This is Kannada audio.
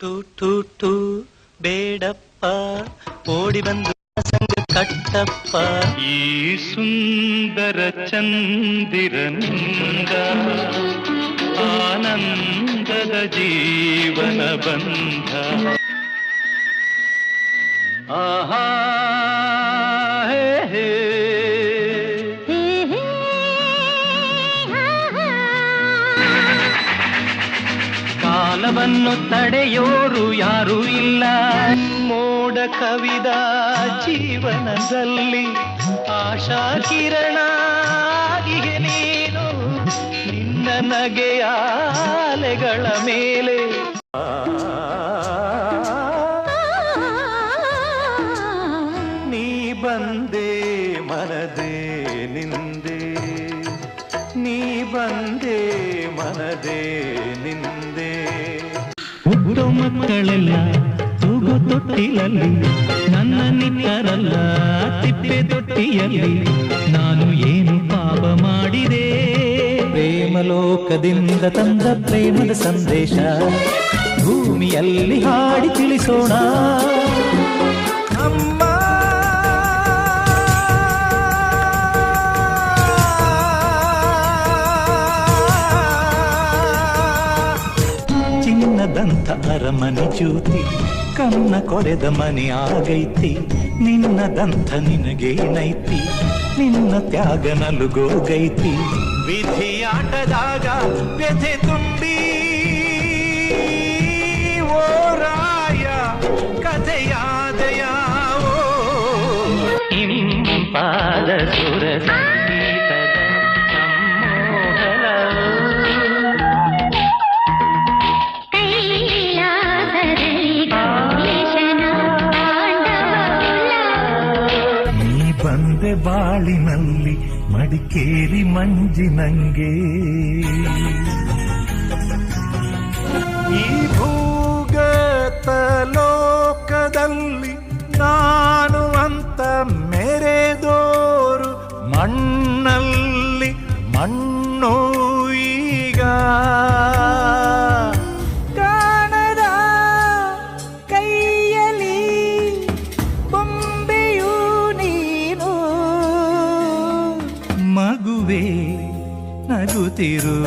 ಟೂ ಟೂ ಟೂ ಬೇಡಪ್ಪ ಓಡಿ ಬಂದು ಸಂಗ ಕಟ್ಟಪ್ಪ. ಈ ಸುಂದರ ಚಂದಿರನಿಂದ ಆನಂದದ ಜೀವನ ಬಂಧ. ಆಹಾ ಹೇ ಹೇ ಕಾಲವನ್ನು ತಡೆಯೋರು ಯಾರೂ ಇಲ್ಲ. ಮೋಡ ಕವಿದ ಜೀವನದಲ್ಲಿ ಆಶಾ ಕಿರಣ ಆಗಿಗೆ ನೀನು ನಿನ್ನ ನಗೆಯ ಅಲೆಗಳ ಮೇಲೆ. ನೀ ಬಂದೆ ಮನದೇ ನಿಂದೆ, ನೀ ಬಂದೆ ಮನದೇ ನಿಂದೆ. ಹುಟ್ಟೋ ಮಕ್ಕಳೆಲ್ಲ ತೂಗು ತೊಟ್ಟಿಲಲ್ಲಿ, ನನ್ನ ನಿಕ್ಕರಲ್ಲ ತಿಪ್ಪೆ ತೊಟ್ಟಿಯಲ್ಲಿ. ನಾನು ಏನು ಪಾಪ ಮಾಡಿದೆ? ಪ್ರೇಮಲೋಕದಿಂದ ತಂದ ಪ್ರೇಮದ ಸಂದೇಶ ಭೂಮಿಯಲ್ಲಿ ಹಾಡಿ ತಿಳಿಸೋಣ. ಚಿನ್ನದಂಥ ಅರಮನೆ ಜ್ಯೋತಿ ಕನ್ನ ಕೊರೆದ ಮನೆ ಆಗೈತಿ. ನಿನ್ನದಂಥ ನಿನಗೇನೈತಿ, ನಿನ್ನ ತ್ಯಾಗ ನಲುಗೋಗೈತಿ. ವಿಧಿಯಾಟದಾಗ ವ್ಯಥೆ ತುಂಬಿ ಓ ರಾಯ ಕಥೆಯಾದಯಾವೋ. ಇಂಪಾದ ಸುರ ಸಂಗೀತದ ಸಮ್ಮೋಹನವೋ. ಬಂದೆ ಬಾಳಿನಲ್ಲಿ ಮಡಿಕೇರಿ ಮಂಜಿನಂಗೆ. ಈ ಭೂಗತ ಲೋಕದಲ್ಲಿ ನಾನು ಅಂತ ಮೆರೆದೋರು ಮಣ್ಣಲ್ಲಿ ಮಣ್ಣು ಈಗ. ಕಾಣದ ಕೈಯಲ್ಲಿ ಬೊಂಬೆಯು ನೀನು. ಮಗುವೆ ನಗುತ್ತಿರು